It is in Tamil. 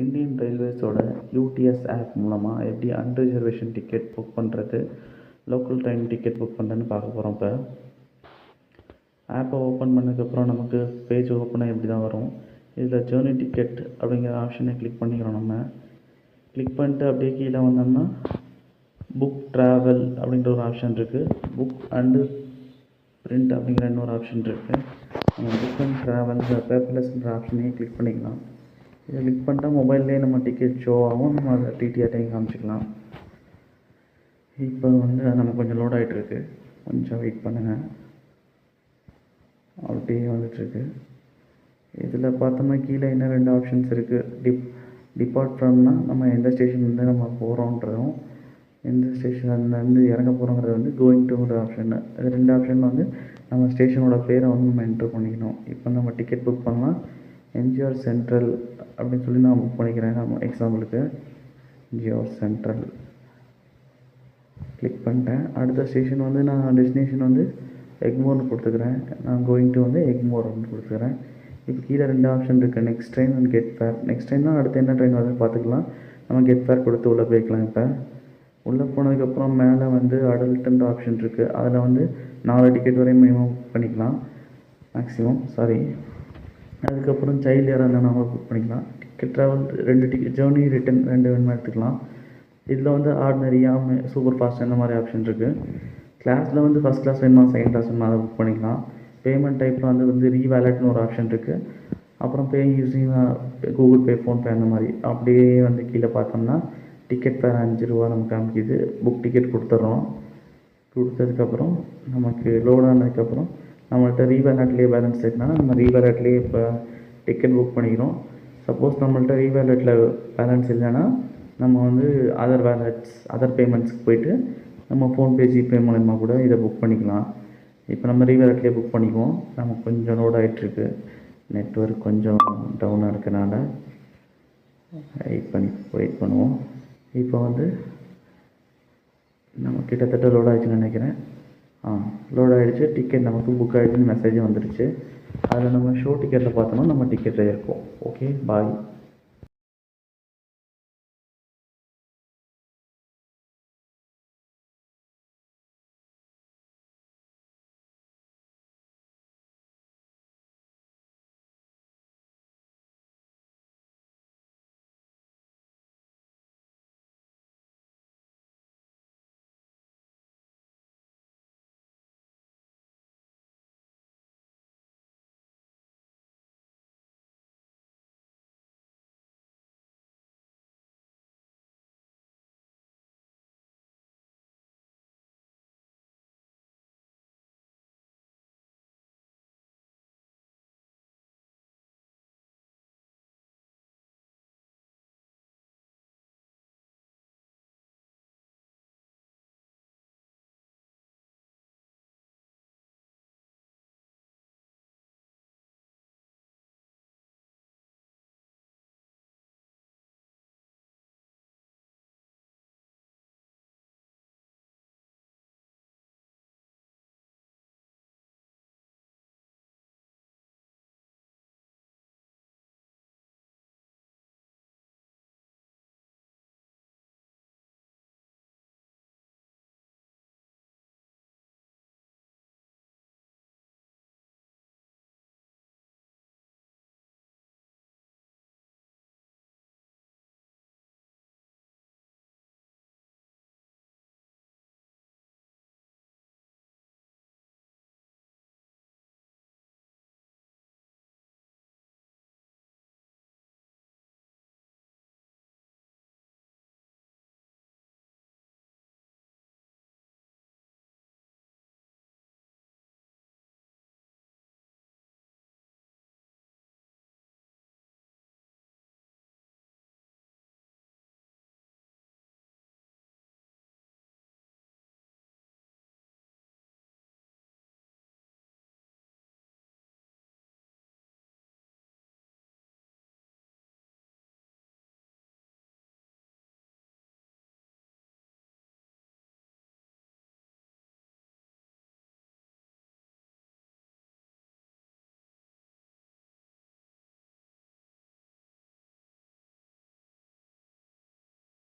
இந்தியன் ரயில்வேஸோட யூடிஎஸ் ஆப் மூலமாக எப்படி அன்ரிசர்வேஷன் டிக்கெட் புக் பண்ணுறது, லோக்கல் ட்ரெயின் டிக்கெட் புக் பண்ணுறதுன்னு பார்க்க போகிறோம். இப்போ ஆப்பை ஓப்பன் பண்ணதுக்கப்புறம் நமக்கு பேஜ் ஓப்பனாக எப்படி தான் வரும். இதில் ஜேர்னி டிக்கெட் அப்படிங்கிற ஆப்ஷனை கிளிக் பண்ணிக்கிறோம். நம்ம கிளிக் பண்ணிட்டு அப்படியே கீழே வந்தோம்னா புக் ட்ராவல் அப்படின்ற ஒரு ஆப்ஷன் இருக்குது. புக் அண்டு பிரிண்ட் அப்படிங்கிற இன்னொரு ஆப்ஷன் இருக்குது. நம்ம புக் அண்ட் ட்ராவல் பேப்பர்லெஸ்ன்ற ஆப்ஷனையும் கிளிக் பண்ணிக்கலாம். இதை கிளிக் பண்ணிட்டா மொபைல்லேயே நம்ம டிக்கெட் ஷோ ஆகும். நம்ம அதை டிடிஆர்டையும் காமிச்சிக்கலாம். இப்போ நம்ம கொஞ்சம் லோட் ஆகிட்டுருக்கு, கொஞ்சம் வெயிட் பண்ணுங்கள். அப்படியே வந்துட்டுருக்கு. இதில் பார்த்தோம்னா கீழே இன்னும் 2 ஆப்ஷன்ஸ் இருக்குது. டிபார்ட் ஃப்ரம்னா நம்ம எந்த ஸ்டேஷன்லேருந்து நம்ம போகிறோன்றதும், எந்த ஸ்டேஷன்லேருந்து இறங்க போகிறோங்கிறது கோயிங் டுங்கிற ஆப்ஷன். இது 2 ஆப்ஷன் நம்ம ஸ்டேஷனோட பேரை நம்ம என்ட்ரு பண்ணிக்கணும். இப்போ நம்ம டிக்கெட் புக் பண்ணலாம். எம்ஜிஆர் சென்ட்ரல் அப்படின்னு சொல்லி நான் புக் பண்ணிக்கிறேன். நம்ம எக்ஸாம்பிளுக்கு எம்ஜிஆர் சென்ட்ரல் கிளிக் பண்ணிட்டேன். அடுத்த ஸ்டேஷன் நான் டெஸ்டினேஷன் எக்மோர்னு கொடுத்துக்கிறேன். நான் கோயிங் டு எக்மோர் அப்படின்னு கொடுத்துக்கிறேன். இப்போ கீழே 2 ஆப்ஷன் இருக்குது, next train and get fare. Next train தான் அடுத்து என்ன ட்ரெயின் வருதுன்னு பார்த்துக்கலாம். நம்ம கெட் ஃபேர் கொடுத்து உள்ளே போய்க்கலாம். இப்போ உள்ளே போனதுக்கப்புறம் மேலே அடல்ட்டுன்ற ஆப்ஷன் இருக்குது. அதில் 4 டிக்கெட் வரையும் மினிமம் புக் பண்ணிக்கலாம், மேக்ஸிமம். அதுக்கப்புறம் சைல்டு யாராக இருந்தால் நம்ம புக் பண்ணிக்கலாம். Ticket travel 2 ticket, journey return 2 வேணுமா எடுத்துக்கலாம். இதில் ஆர்டினரியாக சூப்பர் ஃபாஸ்ட் அந்த மாதிரி ஆப்ஷன் இருக்குது. கிளாஸில் ஃபஸ்ட் கிளாஸ் வேணுமா செகண்ட் கிளாஸ் வேணுமா அதை புக் பண்ணிக்கலாம். பேமெண்ட் டைப்பில் ரீவேலட்னு ஒரு ஆப்ஷன் இருக்குது. அப்புறம் பே யூஸிங் கூகுள் பே, ஃபோன்பே அந்த மாதிரி. அப்படியே கீழே பார்த்தோம்னா டிக்கெட் ஃபேர் 5 ரூபா நமக்கு காமிக்குது. புக் டிக்கெட் கொடுத்துட்றோம். கொடுத்ததுக்கப்புறம் நமக்கு லோட் ஆனதுக்கப்புறம் நம்மள்கிட்ட ரீவேலட்லேயே பேலன்ஸ் இருக்குன்னா நம்ம ரீவேலட்லேயே இப்போ டிக்கெட் புக் பண்ணிக்கிறோம். சப்போஸ் நம்மள்கிட்ட ரீவேலட்டில் பேலன்ஸ் இல்லைன்னா நம்ம அதர் வேலட்ஸ், அதர் பேமெண்ட்ஸ்க்கு போய்ட்டு நம்ம ஃபோன்பே, ஜிபே மூலமாக கூட இதை புக் பண்ணிக்கலாம். இப்போ நம்ம ரீவேலட்லேயே புக் பண்ணிக்குவோம். நம்ம கொஞ்சம் லோட் ஆகிட்டுருக்கு, நெட்வொர்க் கொஞ்சம் டவுனாக இருக்கனால வெயிட் பண்ணுவோம். இப்போ நம்ம கிட்டத்தட்ட லோட் ஆகிடுச்சுன்னு நினைக்கிறேன். லோட் ஆகிடுச்சு. டிக்கெட் நமக்கு புக் ஆகிடுச்சுன்னு மெசேஜும் வந்துடுச்சு. அதில் நம்ம ஷோ டிக்கெட்டில் பார்த்தோம்னா நம்ம டிக்கெட்டில் இருக்கோம். ஓகே, பாய்.